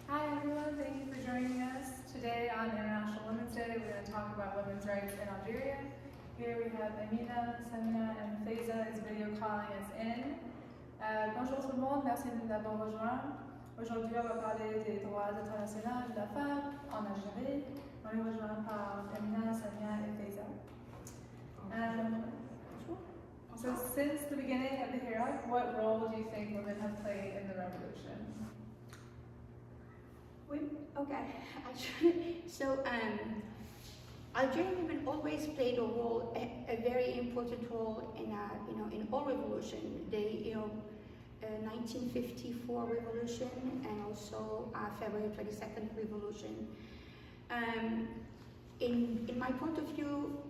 Hi everyone, thank you for joining us. Today on International Women's Day, we're going to talk about women's rights in Algeria. Here we have Amina, Samia, and Faiza is video calling us in. Bonjour tout le monde, merci de nous avoir rejoints. Aujourd'hui, on va parler des droits internationaux de la femme en Algérie. On est rejoint par Amina, Samia, et Faiza. So since the beginning of the Hirak, what role do you think women have played in the revolution? Okay, actually, so Algerian women always played a very important role in all revolution. They, 1954 revolution and also February 22nd revolution. In my point of view,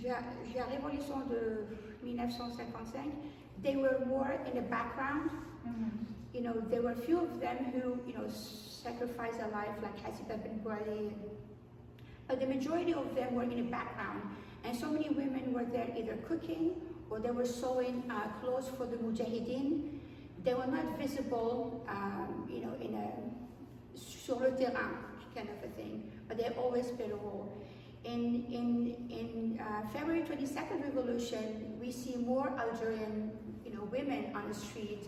la révolution de 1955, they were more in the background. Mm-hmm. There were a few of them who, sacrificed their life, like Hasiba bin Bouali, but the majority of them were in the background. And so many women were there either cooking or they were sewing clothes for the Mujahideen. They were not visible, sur le terrain, kind of a thing, but they always played a role. In February 22nd revolution, we see more Algerian, women on the street.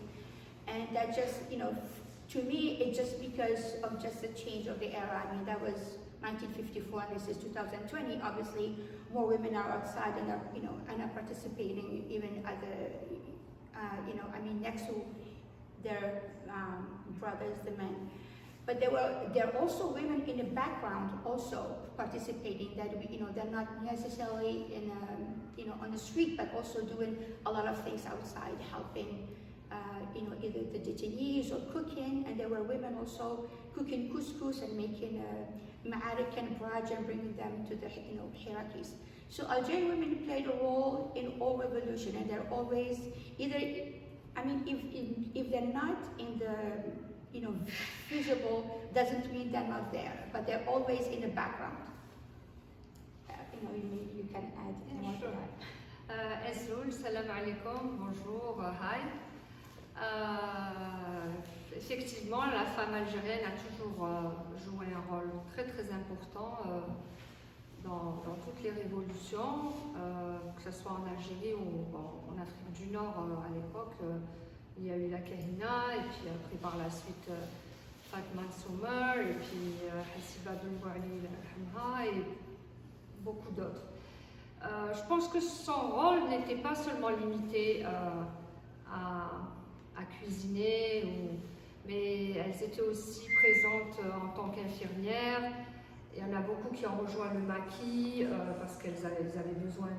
And that just, to me, it's just because of just the change of the era. I mean, that was 1954 and this is 2020. Obviously, more women are outside and are participating even at the, next to their brothers, the men. But there are also women in the background also participating that they're not necessarily on the street, but also doing a lot of things outside, helping. Either the detainees or cooking, and there were women also cooking couscous and making ma'arik and braj and bringing them to the hierarchies. So Algerian women played a role in all revolution, and they're always either, if they're not in the visible, doesn't mean they're not there, but they're always in the background. You can add more to that. Esroul, salam alaikum, bonjour, hi. Effectivement, la femme algérienne a toujours joué un rôle très très important dans toutes les révolutions, que ce soit en Algérie ou en Afrique du Nord à l'époque. Il y a eu la Kahina, et puis après par la suite Fatma Soumer, et puis Hasiba bin Bouali et beaucoup d'autres. Je pense que son rôle n'était pas seulement limité à cuisiner, mais elles étaient aussi présentes en tant qu'infirmières. Il y en a beaucoup qui ont rejoint le maquis parce qu'elles avaient besoin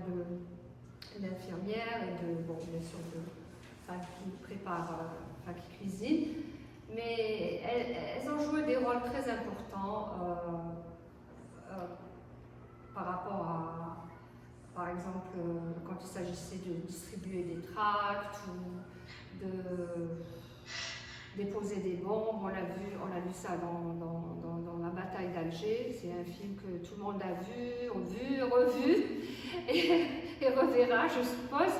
d'infirmières et bien sûr de femmes qui préparent, qui cuisinent. Mais elles ont joué des rôles très importants par rapport à, par exemple, quand il s'agissait de distribuer des tracts ou de déposer des bombes. On a vu ça dans la bataille d'Alger. C'est un film que tout le monde a vu, revu et reverra, je suppose.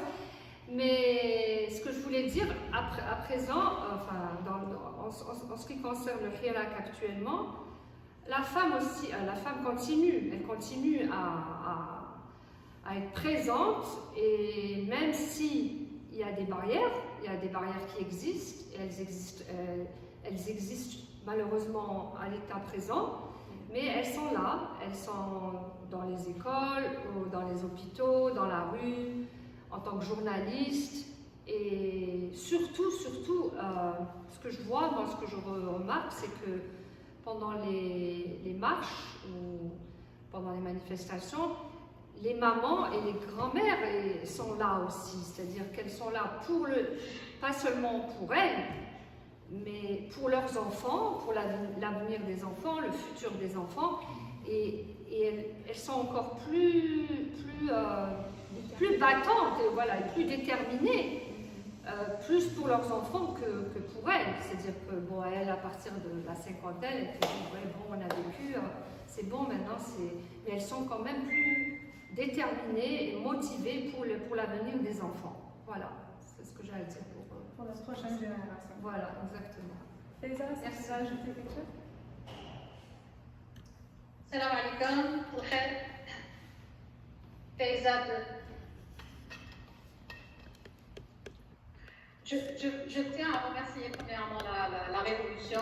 Mais ce que je voulais dire à présent, en ce qui concerne le Hirak actuellement, la femme continue, elle continue à être présente, et même si il y a des barrières qui existent, et elles existent malheureusement à l'état présent, mais elles sont là, elles sont dans les écoles, dans les hôpitaux, dans la rue, en tant que journalistes, et surtout, ce que je vois, ce que je remarque, c'est que pendant les marches ou pendant les manifestations, les mamans et les grands-mères sont là aussi, c'est-à-dire qu'elles sont là pas seulement pour elles, mais pour leurs enfants, pour l'avenir des enfants, le futur des enfants, et elles sont encore plus battantes, et plus déterminées, plus pour leurs enfants que pour elles. C'est-à-dire que elles, à partir de la cinquantaine, elles se disent on a vécu, c'est bon maintenant, mais elles sont quand même plus déterminées et motivées pour l'avenir des enfants. Voilà, c'est ce que j'ai à dire pour la prochaine génération. Voilà, exactement. Faiza, est-ce que tu veux ajouter quelque chose? Salam alaikum, Faiza je tiens à remercier premièrement la Révolution,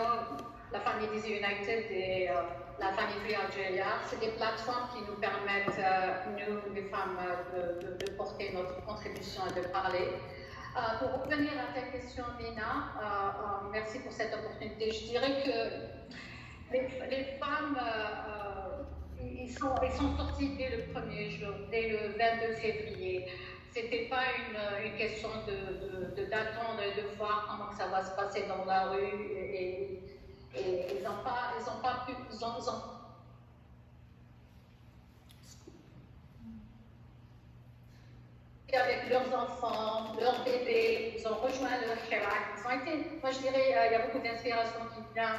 la famille Dizzy United et la famille Free Algeria. C'est des plateformes qui nous permettent, nous, les femmes, de porter notre contribution et de parler. Pour revenir à ta question, Mina, merci pour cette opportunité. Je dirais que les femmes, ils sont sortis dès le premier jour, dès le 22 février. C'était pas une question d'attendre et de voir comment ça va se passer dans la rue et ils n'ont pas pu, avec leurs enfants, leurs bébés, ils ont rejoint le Hirak. Ils ont été, moi je dirais, il y a beaucoup d'inspiration qui vient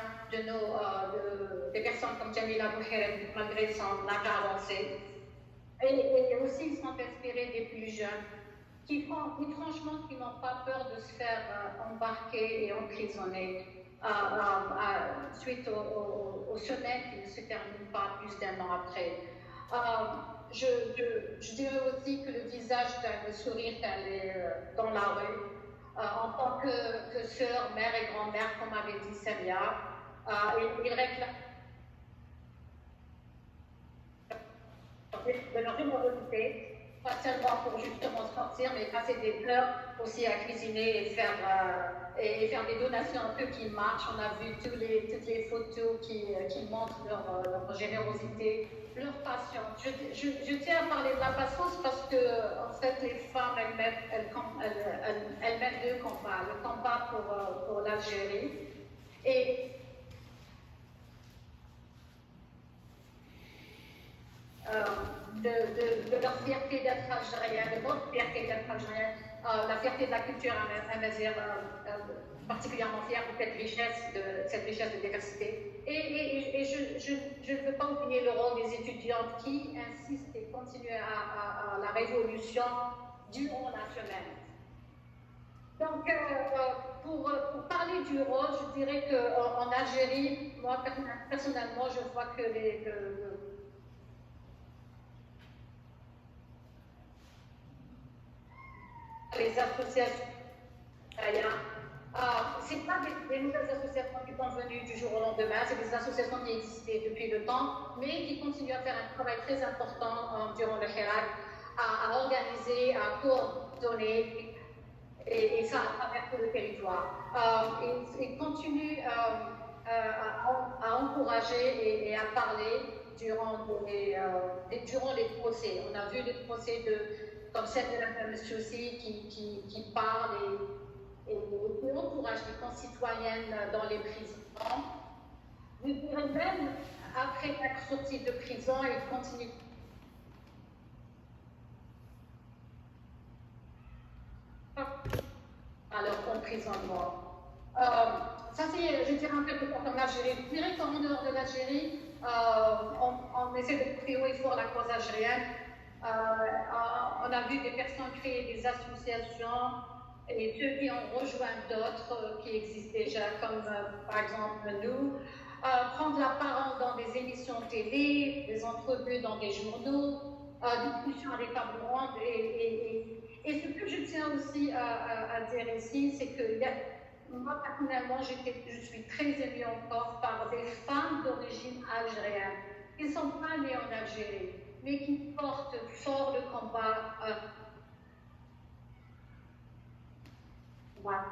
des personnes comme Jamila Bouhired, malgré son âge avancé. Et aussi, ils sont inspirés des plus jeunes, qui franchement, qui n'ont pas peur de se faire embarquer et emprisonner suite aux semaines qui ne se terminent pas plus d'1 an après. Je dirais aussi que le visage, le sourire quand elle est dans la rue, en tant que sœur, mère et grand-mère, comme avait dit Samia, il réclame de leur générosité, pas seulement pour justement sortir, mais passer des heures aussi à cuisiner et faire des donations un peu qui marchent. On a vu toutes les photos qui montrent leur générosité, leur passion. Je tiens à parler de la patience parce que, en fait, les femmes, elles mènent deux combats. Le combat pour l'Algérie et de leur fierté d'être algérienne, de notre fierté d'être algérienne, la fierté de la culture amazigh, particulièrement fière de cette richesse de diversité. Et je ne veux pas oublier le rôle des étudiantes qui insistent et continuent à la révolution durant la semaine. Donc, pour parler du rôle, je dirais qu'en Algérie, moi personnellement, je vois que les associations, c'est pas des nouvelles associations qui sont venues du jour au lendemain, c'est des associations qui existaient depuis le temps, mais qui continuent à faire un travail très important durant le Hirak, à organiser, à coordonner, et ça à travers tout le territoire. Ils continuent à encourager et à parler durant les procès. On a vu les procès comme celle de la fameuse Chaussée qui parle et qui encourage les concitoyennes dans les prisons. Je dirais même, après être sortie de prison, ils continuent à leur emprisonnement. Ça, c'est, je dirais, un peu comme l'Algérie. Je dirais qu'en dehors de l'Algérie, on essaie de porter haut et fort la cause algérienne. On a vu des personnes créer des associations et ceux qui ont rejoint d'autres qui existent déjà, comme par exemple nous, prendre la parole dans des émissions télé, des entrevues dans des journaux, discussions à des tables rondes. Et ce que je tiens aussi à dire ici, c'est que moi, personnellement, je suis très émue encore par des femmes d'origine algérienne qui ne sont pas nées en Algérie, mais qui portent fort le combat. Voilà.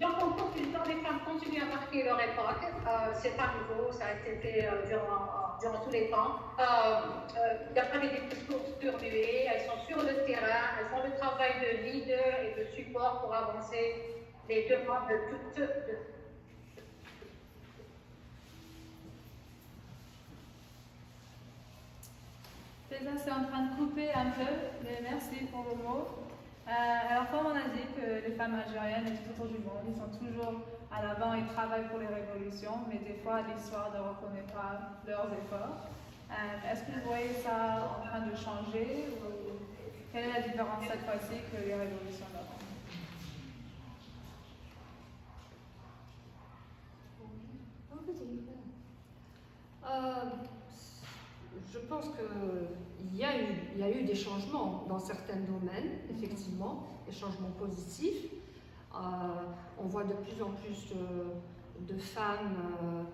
Donc, en conclusion, les femmes continuent à marquer leur époque. C'est pas nouveau, ça a été fait durant tous les temps. Il n'y a pas des discours surmués, elles sont sur le terrain, elles font le travail de leader et de support pour avancer les demandes de toutes. Déjà, c'est en train de couper un peu, mais merci pour vos mots. Alors, comme on a dit que les femmes algériennes et tout autour du monde, ils sont toujours à l'avant, ils travaillent pour les révolutions, mais des fois, l'histoire ne reconnaît pas leurs efforts. Est-ce que vous voyez ça en train de changer ou quelle est la différence cette fois-ci que les révolutions d'avant? Je pense qu'il y a eu des changements dans certains domaines, effectivement, des changements positifs. On voit de plus en plus de femmes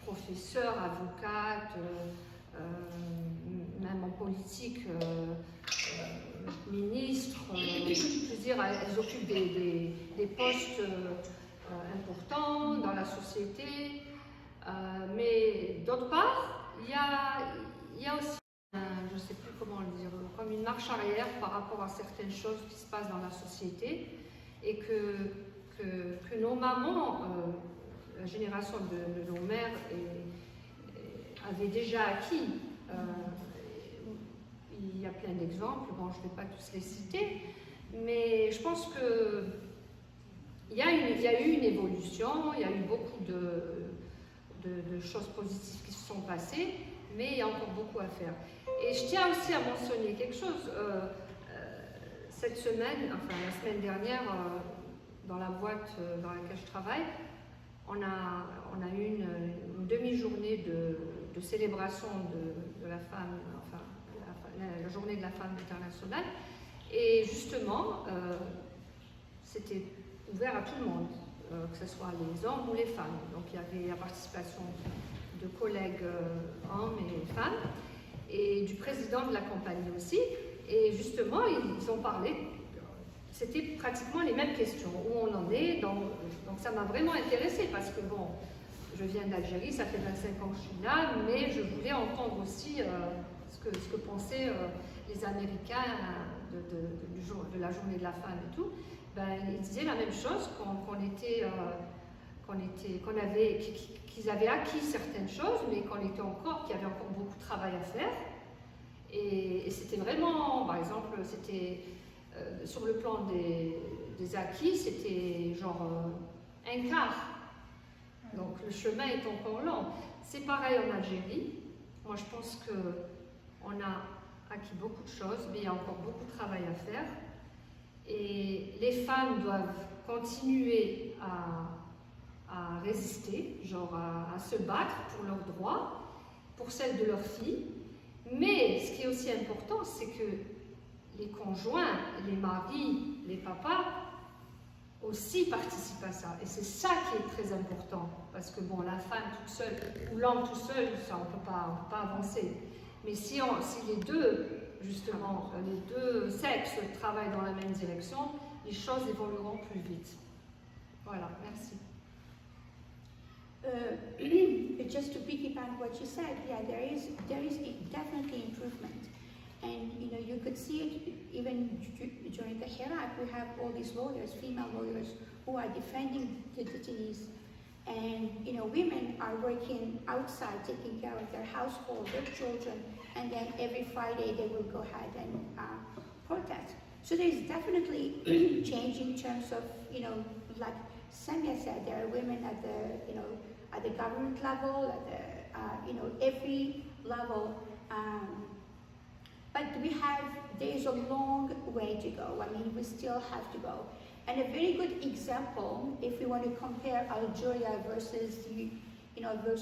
professeurs, avocates, même en politique, ministres. Je veux dire, elles occupent des postes importants dans la société. Mais d'autre part, il y a aussi, je ne sais plus comment le dire, comme une marche arrière par rapport à certaines choses qui se passent dans la société et que nos mamans, la génération de nos mères avait déjà acquis. Il y a plein d'exemples, bon, je ne vais pas tous les citer, mais je pense que il y a eu une évolution, il y a eu beaucoup de choses positives qui se sont passées, mais il y a encore beaucoup à faire. Et je tiens aussi à mentionner quelque chose. Cette semaine, enfin la semaine dernière, dans la boîte dans laquelle je travaille, on a eu une demi-journée de célébration de la femme, enfin la journée de la femme internationale. Et justement, c'était ouvert à tout le monde, que ce soit les hommes ou les femmes. Donc il y avait la participation de collègues hommes et femmes, et du président de la compagnie aussi. Et justement, ils ont parlé, c'était pratiquement les mêmes questions, où on en est. Donc ça m'a vraiment intéressée, parce que bon, je viens d'Algérie, ça fait 25 ans que je suis là, mais je voulais entendre aussi ce que pensaient les Américains de la journée de la femme et tout. Ben, ils disaient la même chose, qu'ils avaient acquis certaines choses, mais qu'il y avait encore beaucoup de travail à faire. Et c'était vraiment, par exemple, c'était sur le plan des acquis, c'était genre un quart. Donc le chemin est encore long. C'est pareil en Algérie. Moi, je pense qu'on a acquis beaucoup de choses, mais il y a encore beaucoup de travail à faire. Et les femmes doivent continuer à résister, genre à se battre pour leurs droits, pour celles de leurs filles. Mais ce qui est aussi important, c'est que les conjoints, les maris, les papas aussi participent à ça. Et c'est ça qui est très important. Parce que bon, la femme toute seule, ou l'homme tout seul, ça, on ne peut pas avancer. Mais si les deux, justement, les deux sexes travaillent dans la même direction, les choses évolueront plus vite. Voilà, merci. Just to piggyback what you said, yeah, there is definitely improvement, and you could see it even during the Hirak. We have all these lawyers, female lawyers, who are defending the detainees, and women are working outside, taking care of their household, their children, and then every Friday they will go ahead and protest. So there is definitely change in terms of like Samia said, there are women at the at the government level, at the every level. But there's a long way to go. I mean, we still have to go. And a very good example, if we want to compare Algeria versus the United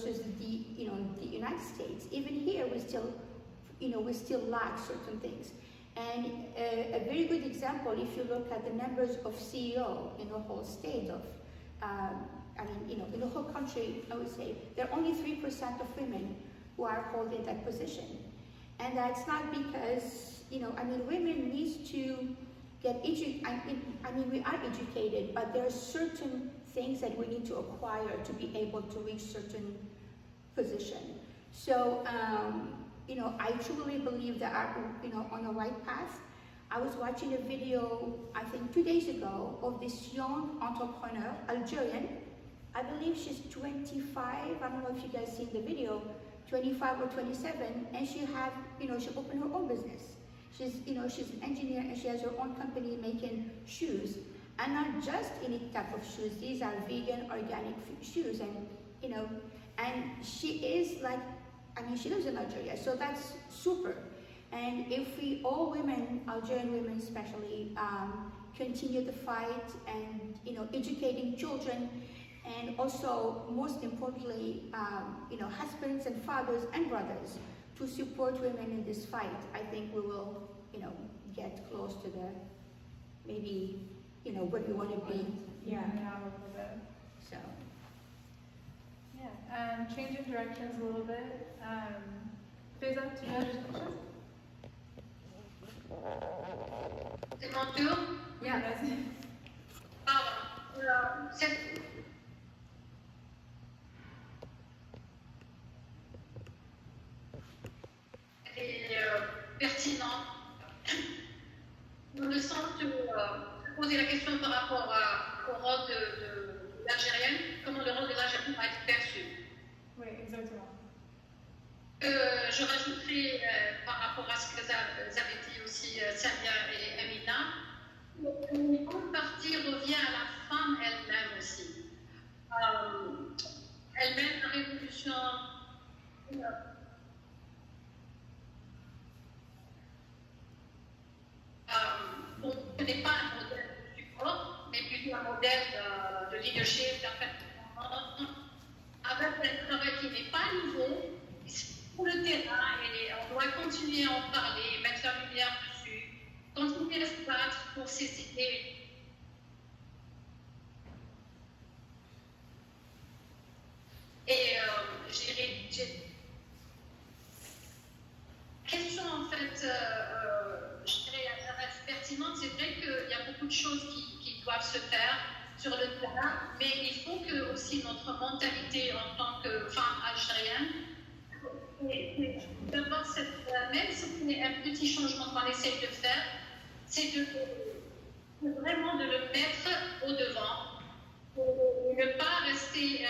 States, even here we still lack certain things. And a very good example, if you look at the numbers of CEO in the whole state of, in the whole country, I would say there are only 3% of women who are holding that position. And that's not because, women need to get educated. We are educated, but there are certain things that we need to acquire to be able to reach certain position. So, I truly believe that are, on the right path. I was watching a video, I think 2 days ago, of this young entrepreneur, Algerian. I believe she's 25. I don't know if you guys seen the video, 25 or 27, and she opened her own business. She's an engineer, and she has her own company making shoes, and not just any type of shoes. These are vegan, organic shoes, and she is she lives in Algeria, so that's super. And if we all women, Algerian women especially, continue the fight and educating children, and also, most importantly, husbands and fathers and brothers to support women in this fight. I think we will, get close to the, maybe, where we want to be. Yeah, a little bit. So, Yeah, changing directions a little bit. Faiza, do you have any questions? C'est mon tour. Yeah, that's it. C'est pertinent. Dans le sens de poser la question par rapport au rôle de l'Algérienne, comment le rôle de l'Algérienne va être perçu. Oui, exactement. Je rajouterai par rapport à ce que vous avez dit aussi, Samia et Amina, une grande partie revient à la femme elle-même aussi. Elle mène la révolution. Donc, ce n'est pas un modèle de support, mais plutôt un modèle de leadership, d'accompagnement, avec un travail qui n'est pas nouveau, sur le terrain, et on doit continuer à en parler, mettre la lumière dessus, continuer à se battre pour ces idées. Et question en fait, je dirais, pertinente, c'est vrai qu'il y a beaucoup de choses qui doivent se faire sur le terrain, mais il faut que aussi notre mentalité en tant que femme algérienne, d'avoir même si c'est un petit changement qu'on essaye de faire, c'est vraiment de le mettre au devant, ne pas rester,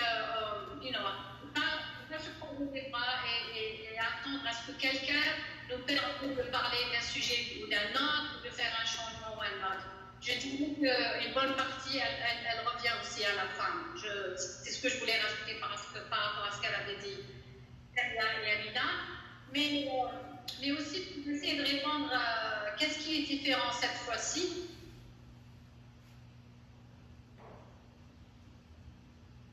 pas se prendre les bras et attendre à ce que quelqu'un nous permette de parler d'un sujet ou d'un autre, de faire un changement ou un autre. Je dirais qu'une bonne partie, elle revient aussi à la femme. C'est ce que je voulais rajouter par rapport à ce qu'elle avait dit, Samia et Amina. Mais aussi pour essayer de répondre à qu'est-ce qui est différent cette fois-ci.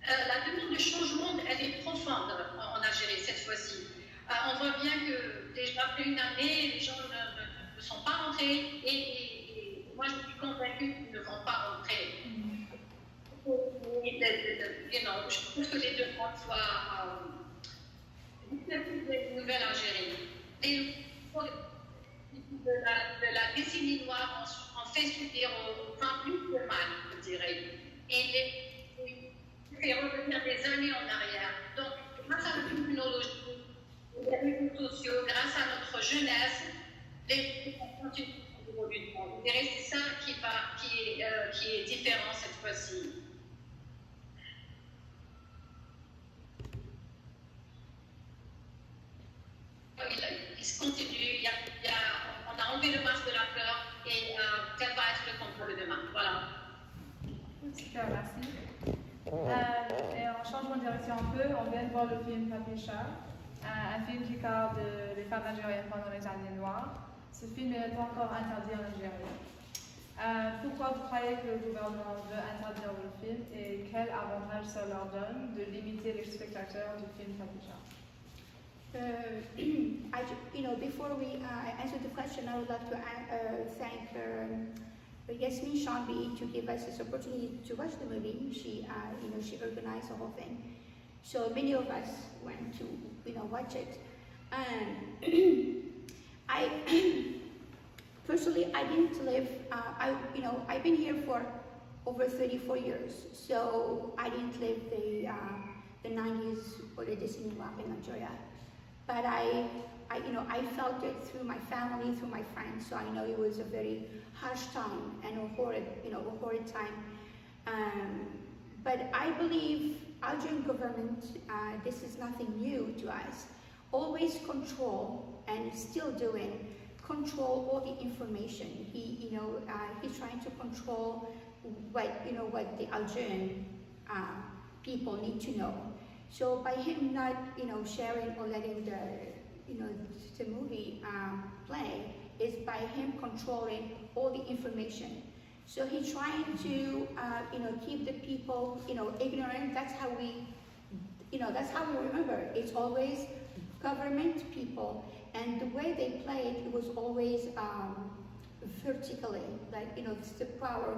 La demande de changement, elle est profonde en Algérie cette fois-ci. On voit bien que déjà après une année, les gens ne sont pas rentrés et moi je suis convaincue qu'ils ne vont pas rentrer. Je trouve que les demandes soient une nouvelle Algérie. Et de la décennie noire, on fait subir aux femmes plus de mal, je dirais. Et revenir des années en arrière. Donc, grâce à la technologie, les réseaux sociaux, grâce à notre jeunesse, les gens continuent d'évoluer. Vous verrez, c'est ça qui est différent cette fois-ci. Il se continue, on a enlevé le masque de la peur et quel va être le contrôle de demain. Voilà. Super, merci. Et en changeant de direction un peu, on vient de voir le film Papicha, un film qui parle des femmes algériennes pendant les années noires. Ce film n'est pas encore interdit en Algérie. Pourquoi vous croyez que le gouvernement veut interdire le film et quel avantage ça leur donne de limiter les spectateurs du film Papicha? Before we answer the question, I would like to thank Yasmin Shambi to give us this opportunity to watch the movie. She organized the whole thing. So many of us went to, watch it. I personally, I didn't live. I've been here for over 34 years. So I didn't live the 90s or the Disney World in Nigeria. But I felt it through my family, through my friends. So I know it was a very harsh time and a horrid time. But I believe Algerian government, this is nothing new to us, always control and still doing control all the information. He's trying to control what the Algerian people need to know. So by him not, sharing or letting the movie play, is by him controlling all the information. So he's trying to, keep the people, ignorant. That's how we remember. It's always government, people, and the way they play it was always vertically, like, it's the power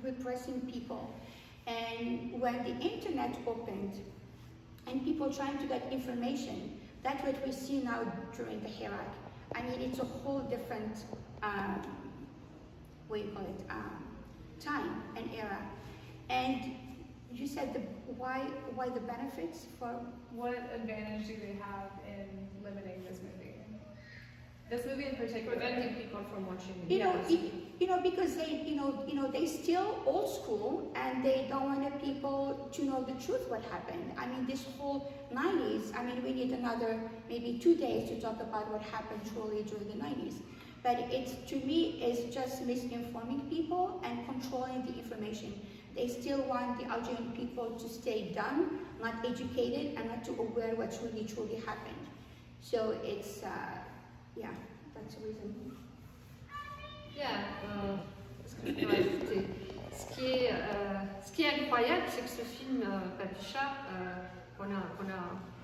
repressing people. And when the internet opened and people trying to get information, that's what we see now during the Hirak. I mean, it's a whole different, time and era. And you said why the benefits for? What advantage do they have in limiting this movie? This movie in particular. Preventing people from watching it. Because they still old school and they don't want people to know the truth what happened. I mean, this whole 90s, I mean, we need another maybe 2 days to talk about what happened truly during the 90s. But to me, it's just misinforming people and controlling the information. They still want the Algerian people to stay dumb, not educated, and not to aware what really truly happened. So it's, that's the reason. Ce que je peux ajouter. Ce qui est incroyable, c'est que ce film, Babicha, qu'on a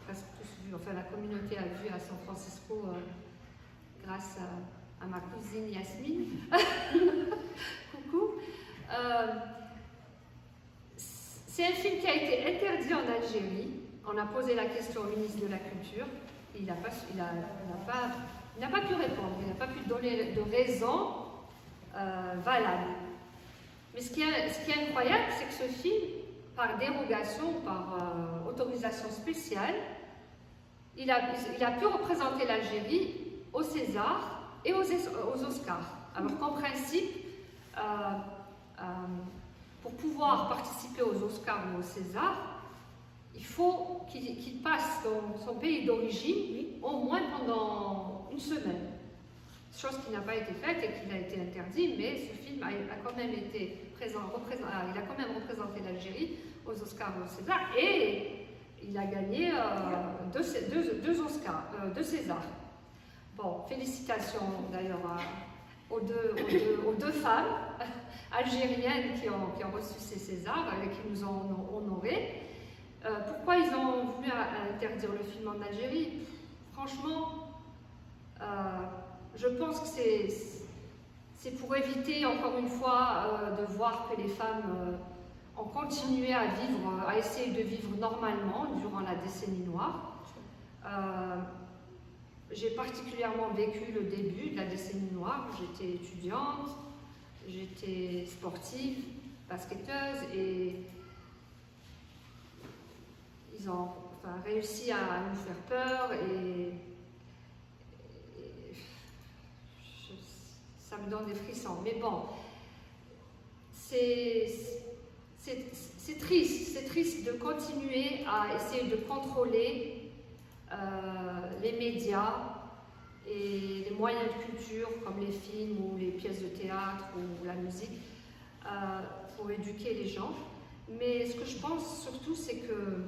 presque tous vu, enfin la communauté a vu à San Francisco grâce à ma cousine Yasmine. Coucou. C'est un film qui a été interdit en Algérie. On a posé la question au ministre de la Culture. Il n'a pas pu répondre, il n'a pas pu donner de raison valable. Mais ce qui est incroyable, c'est que ce film, par dérogation, par autorisation spéciale, il a pu représenter l'Algérie au César et aux Oscars. Alors qu'en principe, pour pouvoir participer aux Oscars ou au César, il faut qu'il passe dans son pays d'origine au moins pendant une semaine. Chose qui n'a pas été faite et qui a été interdite, mais ce film a quand même été il a quand même représenté l'Algérie aux Oscars et au César, et il a gagné deux Oscars, deux Césars. Bon, félicitations d'ailleurs aux deux femmes algériennes qui ont reçu ces Césars et qui nous ont honorés. Pourquoi ils ont voulu interdire le film en Algérie? Franchement, je pense que c'est pour éviter encore une fois de voir que les femmes ont continué à essayer de vivre normalement durant la décennie noire. J'ai particulièrement vécu le début de la décennie noire. J'étais étudiante, j'étais sportive, basketteuse, et ils ont réussi à nous faire peur, et ça me donne des frissons. Mais bon, c'est triste de continuer à essayer de contrôler les médias et les moyens de culture comme les films ou les pièces de théâtre ou la musique pour éduquer les gens. Mais ce que je pense surtout, c'est que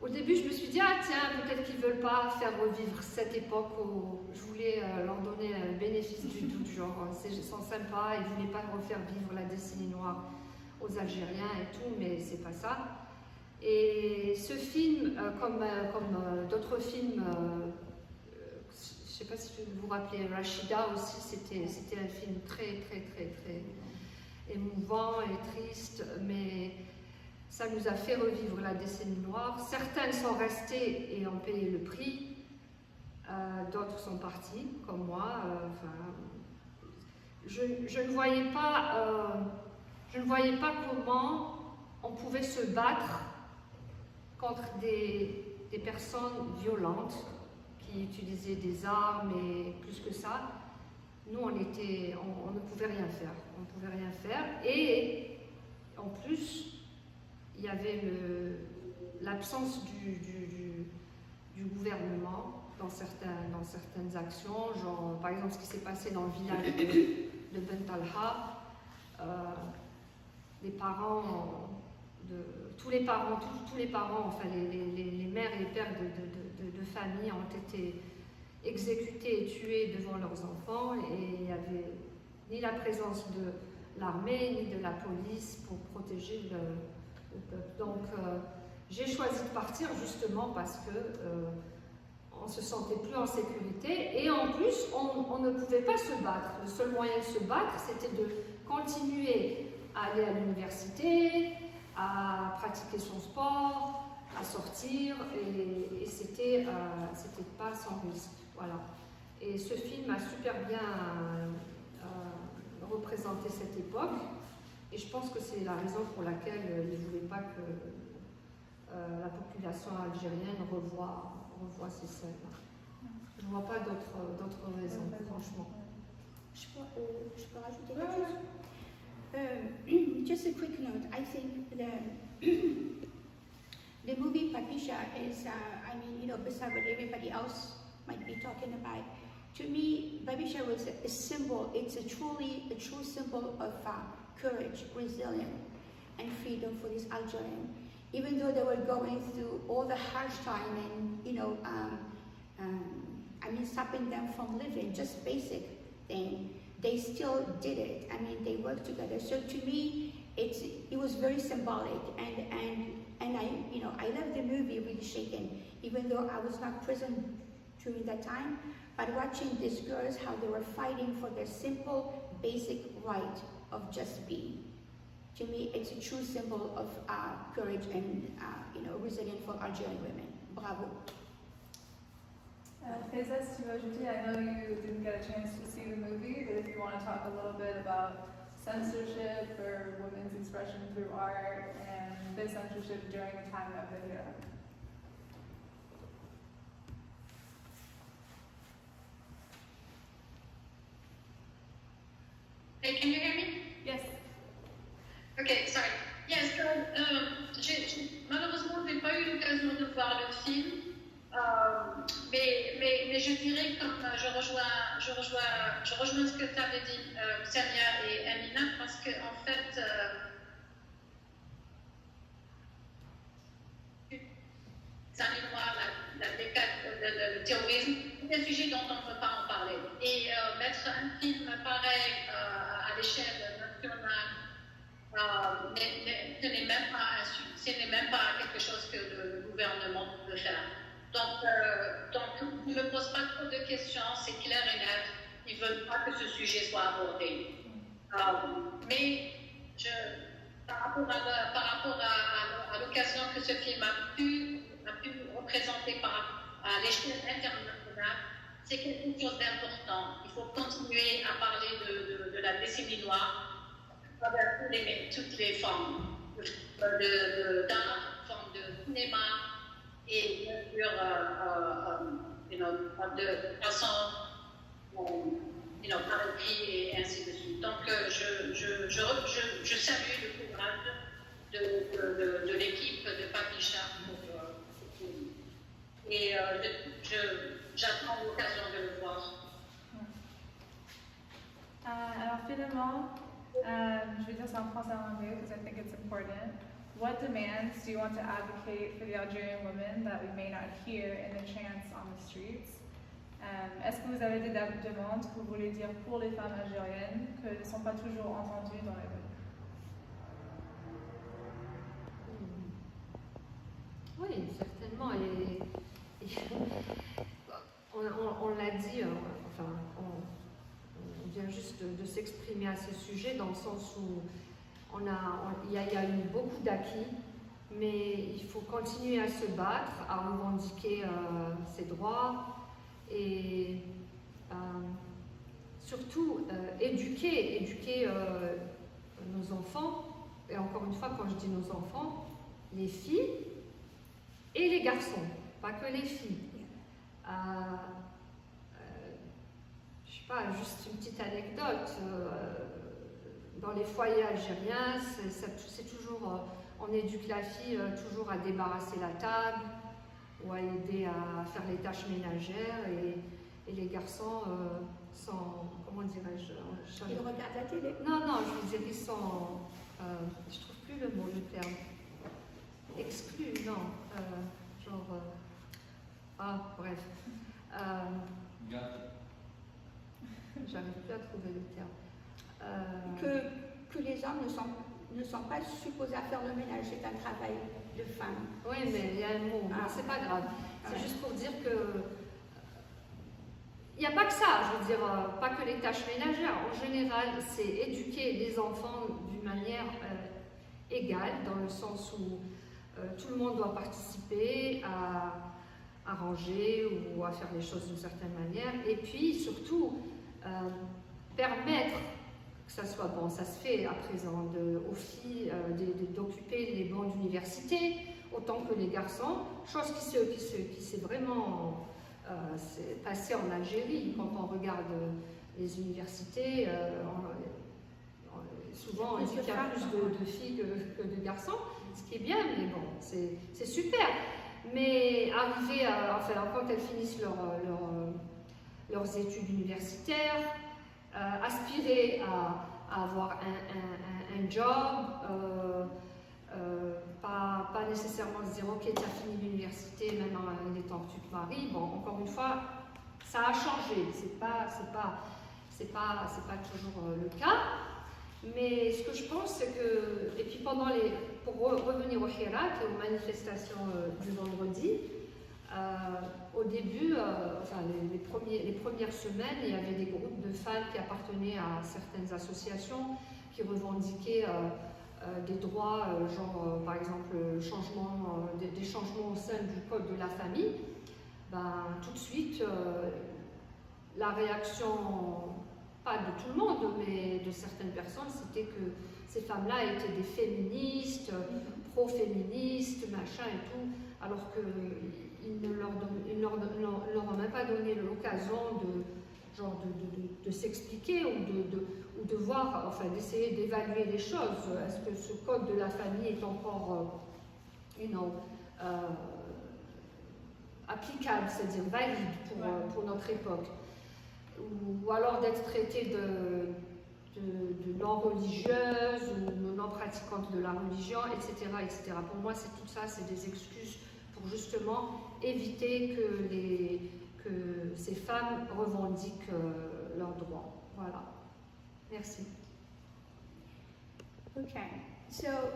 au début, je me suis dit, peut-être qu'ils ne veulent pas faire revivre cette époque où je voulais leur donner un bénéfice du doute, genre, ils sont sympas, ils ne voulaient pas refaire vivre la décennie noire aux Algériens et tout, mais c'est pas ça. Et ce film, comme d'autres films, je ne sais pas si vous vous rappelez, Rachida aussi, c'était un film très, très, très, très émouvant et triste, mais ça nous a fait revivre la décennie noire. Certains sont restés et ont payé le prix, d'autres sont partis, comme moi. Je ne voyais pas comment on pouvait se battre contre des personnes violentes qui utilisaient des armes et plus que ça. Nous, on ne pouvait rien faire. On ne pouvait rien faire. Et en plus, il y avait l'absence du gouvernement dans certaines actions, genre par exemple ce qui s'est passé dans le village de Bentalha. Tous les parents, enfin les mères et les pères de famille ont été exécutés et tués devant leurs enfants, et il y avait ni la présence de l'armée ni de la police pour protéger le peuple. Donc j'ai choisi de partir justement parce que on se sentait plus en sécurité et en plus on ne pouvait pas se battre. Le seul moyen de se battre, c'était de continuer à aller à l'université, à pratiquer son sport, à sortir et c'était pas sans risque. Voilà. Et ce film a super bien représenté cette époque et je pense que c'est la raison pour laquelle il ne voulait pas que la population algérienne revoie ces scènes. Je ne vois pas d'autres raisons, franchement. Je peux rajouter quelque chose? Just a quick note. I think the movie Papisha is, I mean, you know, besides what everybody else might be talking about, to me, Papisha was a symbol. It's a true symbol of courage, resilience, and freedom for these Algerians. Even though they were going through all the harsh time and, you know, I mean, stopping them from living, just basic thing, they still did it. I mean, they worked together. So to me, it was very symbolic, and I, you know, I left the movie really shaken, even though I was not present during that time. But watching these girls, how they were fighting for their simple, basic right of just being. To me, it's a true symbol of courage and, you know, resilience for Algerian women. Bravo. Faiza, si tu veux ajouter, I know you didn't get a chance to see the movie, but if you want to talk a little bit about censorship or women's expression through art and the censorship during the time of the era. Hey, can you hear me? Yes. Okay, sorry. Yes, malheureusement, je n'ai pas eu l'occasion de voir le film, mais je dirais comme je rejoins ce que tu avais dit, Samia et Amina, parce que en fait, les années noires, le terrorisme, c'est un sujet dont on ne peut pas en parler. Et mettre un film pareil à l'échelle nationale, ce n'est même pas quelque chose que le gouvernement peut faire. Donc je ne me pose pas trop de questions, c'est clair et net, ils ne veulent pas que ce sujet soit abordé. Mais par rapport à l'occasion que ce film a pu représenter à l'échelle internationale, c'est quelque chose d'important. Il faut continuer à parler de la décennie noire à travers toutes les formes d'art, formes de cinéma et bien sûr de façon par écrit et ainsi de suite. Donc je salue le courage de l'équipe de Papisha et j'attends l'occasion de le voir. Alors finalement, je vais dire ça en français et en anglais because I think it's important. What demands do you want to advocate for the Algerian women that we may not hear in the chants on the streets? Est-ce que vous avez des demandes que vous voulez dire pour les femmes algériennes que ne sont pas toujours entendues dans les rues? Oui, certainement. Et on l'a dit, enfin, on vient juste de s'exprimer à ce sujet dans le sens où il y a eu beaucoup d'acquis, mais il faut continuer à se battre, à revendiquer ses droits et surtout éduquer nos enfants. Et encore une fois, quand je dis nos enfants, les filles et les garçons, pas que les filles. Je sais pas, juste une petite anecdote. Dans les foyers algériens, c'est toujours, on éduque la fille toujours à débarrasser la table ou à aider à faire les tâches ménagères et les garçons sont, comment dirais-je, Ils regardent la télé. Non, je veux dire, ils sont, je trouve plus le mot, le terme, exclus, non, bref. J'arrive plus à trouver le terme. les hommes ne sont pas supposés à faire le ménage, c'est un travail de femme. Oui, mais il y a un mot, Ah. c'est pas grave. C'est Ouais. juste pour dire que il n'y a pas que ça, je veux dire, pas que les tâches ménagères. En général, c'est éduquer les enfants d'une manière égale, dans le sens où tout le monde doit participer à ranger ou à faire les choses d'une certaine manière. Et puis, surtout, permettre que ça soit, bon, ça se fait à présent, aux filles d'occuper les bancs d'université, autant que les garçons, chose qui s'est vraiment passée en Algérie. Quand on regarde les universités, souvent on dit qu'il y a plus de filles que de garçons, ce qui est bien, mais bon, c'est super. Mais arriver enfin, quand elles finissent leurs études universitaires, aspirer à avoir un job, pas nécessairement se dire ok, tu as fini l'université, maintenant il est temps que tu te maries. Bon, encore une fois, ça a changé, c'est pas toujours le cas. Mais ce que je pense, c'est que, et puis pour revenir au Hirak et aux manifestations du vendredi, au début, enfin les premières semaines, il y avait des groupes de femmes qui appartenaient à certaines associations qui revendiquaient des droits, genre par exemple des changements au sein du code de la famille. Ben, tout de suite, la réaction, pas de tout le monde, mais de certaines personnes, c'était que ces femmes-là étaient des féministes, pro-féministes, machin et tout, alors qu'ils ne leur ont même pas donné l'occasion de s'expliquer ou de voir, enfin d'essayer d'évaluer les choses. Est-ce que ce code de la famille est encore applicable, c'est-à-dire valide pour notre époque, ou alors d'être traité de non-religieuse ou non-pratiquante de la religion, etc., etc. Pour moi, c'est tout ça, c'est des excuses pour justement éviter que ces femmes revendiquent leurs droits. Voilà. Merci. Okay, so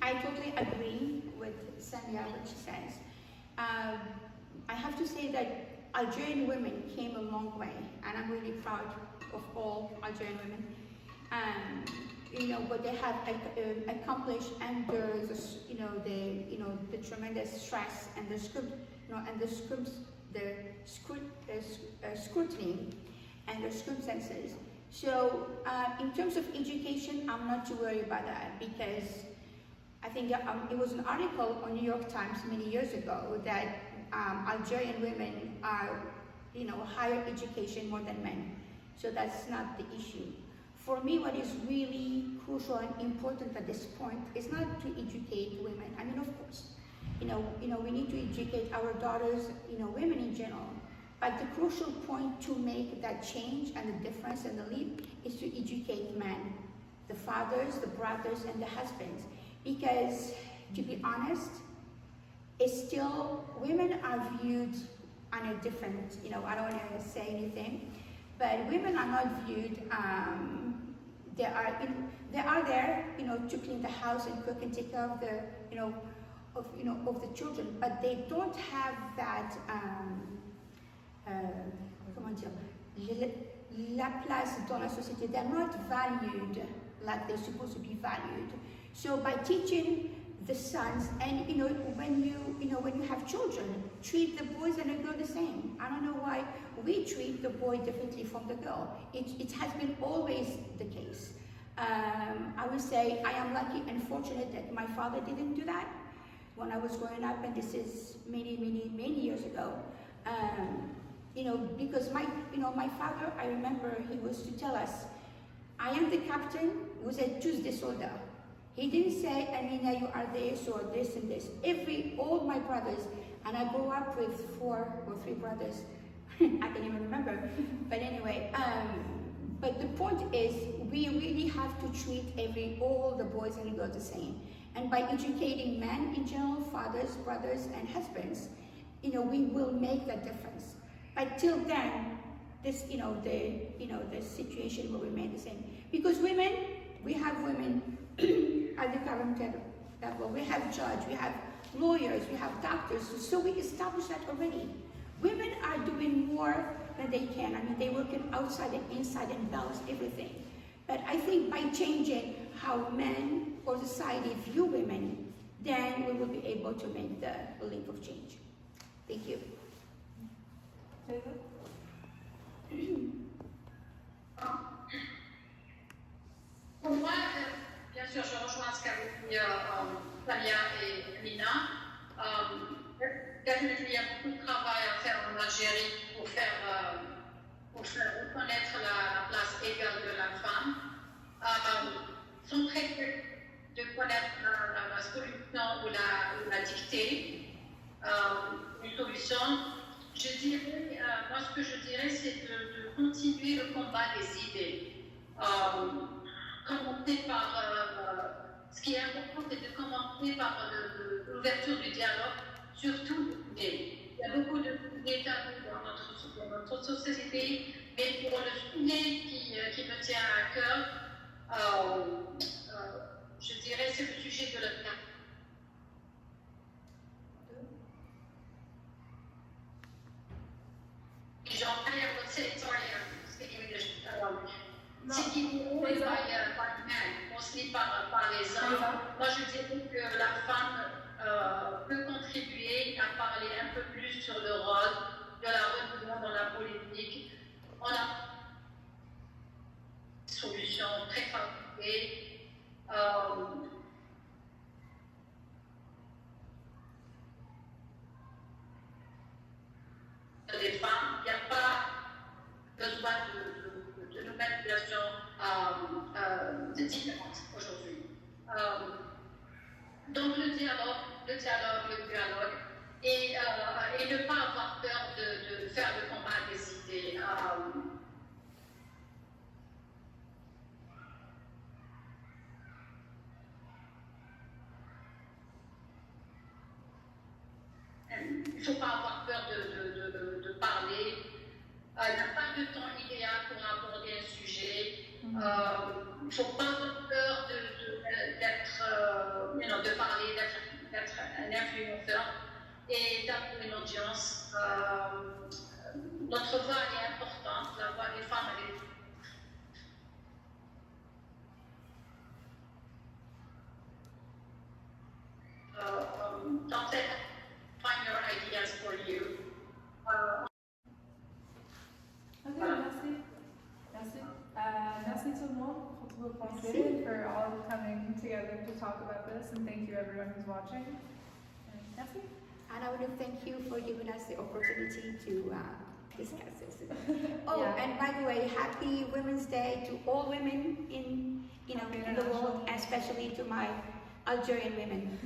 I totally agree with Samia what she says. I have to say that Algerian women came a long way, and I'm really proud of all Algerian women. What they have accomplished under the tremendous stress and the scrutiny and the circumstances. So in terms of education, I'm not too worried about that, because I think it was an article on New York Times many years ago that Algerian women are, higher education more than men. So that's not the issue. For me, what is really crucial and important at this point is not to educate women. I mean, of course, we need to educate our daughters, women in general. But the crucial point to make that change and the difference and the leap is to educate men, the fathers, the brothers, and the husbands. Because, to be honest, it's still, women are viewed on a different, I don't want to say anything, but women are not viewed, they are there, to clean the house and cook and take care of the, of the children, but they don't have that, comment dire, la place dans la société. They're not valued like they're supposed to be valued. So by teaching the sons, and when you have children, treat the boys and the girl the same. I don't know why we treat the boy differently from the girl. It has been always the case. I would say I am lucky and fortunate that my father didn't do that when I was growing up, and this is many, many, many years ago. Because my father, I remember he was to tell us, I am the captain, vous êtes tous des soldats. He didn't say, Amina, you are this or this and this. All my brothers, and I grew up with 4 or 3 brothers, I can't even remember. But anyway, but the point is, we really have to treat all the boys and girls the same. And by educating men in general, fathers, brothers, and husbands, we will make that difference. But till then, the situation will remain the same. Because women, we have women at the current level, we have judges, we have lawyers, we have doctors, so we established that already. Women are doing more than they can. I mean, they work outside and inside and balance everything. But I think by changing how men or society view women, then we will be able to make the leap of change. Thank you. Faiza? Pour moi, bien sûr, je rejoins ce qu'avaient dit Tania et Mina. Il y a beaucoup de travail à faire en Algérie pour faire reconnaître la place égale de la femme. Sont très peu de connaître la solution ou la dictée, une solution. Je dirais, moi ce que je dirais, c'est de continuer le combat des idées. Commencer par, ce qui est important, c'est de commencer par l'ouverture du dialogue, surtout l'idée. Il y a beaucoup d'idées tabous dans notre société, mais pour le sujet qui me tient à cœur, je dirais c'est le sujet de la femme. C'est qui est by men, mostly par les hommes. Moi, je dirais que la femme peut contribuer à parler un peu plus sur le rôle de la religion dans la politique. On a une solution très fabriquée. Des femmes, il n'y a pas besoin de nouvelles relations différentes aujourd'hui. Donc le dialogue, et ne pas avoir peur de faire le combat des idées. Il ne faut pas avoir peur de parler. Il n'y a pas de temps idéal pour aborder un sujet. Il ne faut pas avoir peur de parler, d'être un influenceur et d'avoir une audience. Notre voix est importante, la voix des femmes est don't find your ideas for you. Ok, merci. Merci tout le monde pour tous vos conseils, for all coming together to talk about this, and thank you everyone who's watching. Merci. And I want to thank you for giving us the opportunity to discuss this. Oh, Yeah. and by the way, happy Women's Day to all women in the world, especially to my Algerian women.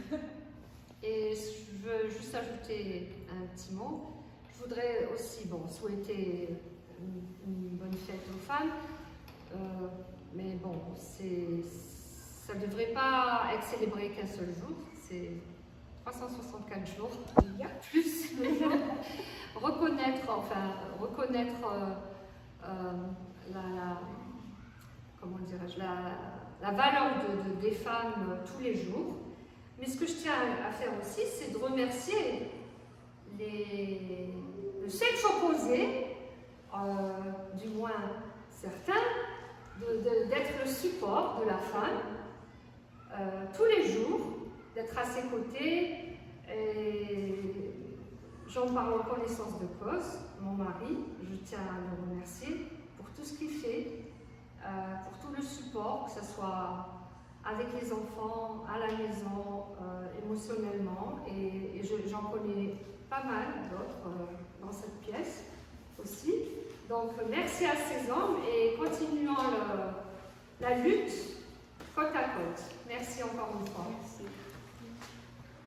Et je veux juste ajouter un petit mot. Je voudrais aussi souhaiter une bonne fête aux femmes. Mais bon, ça ne devrait pas être célébré qu'un seul jour. C'est 364 jours, plus le jour. Reconnaître la valeur des femmes tous les jours. Mais ce que je tiens à faire aussi, c'est de remercier le sexe opposé, du moins certains, d'être le support de la femme tous les jours, d'être à ses côtés. Et j'en parle en connaissance de cause. Mon mari, je tiens à le remercier pour tout ce qu'il fait, pour tout le support, que ce soit avec les enfants, à la maison, émotionnellement, et j'en connais pas mal d'autres dans cette pièce aussi. Donc merci à ces hommes et continuons la lutte côte à côte. Merci encore une fois. Merci.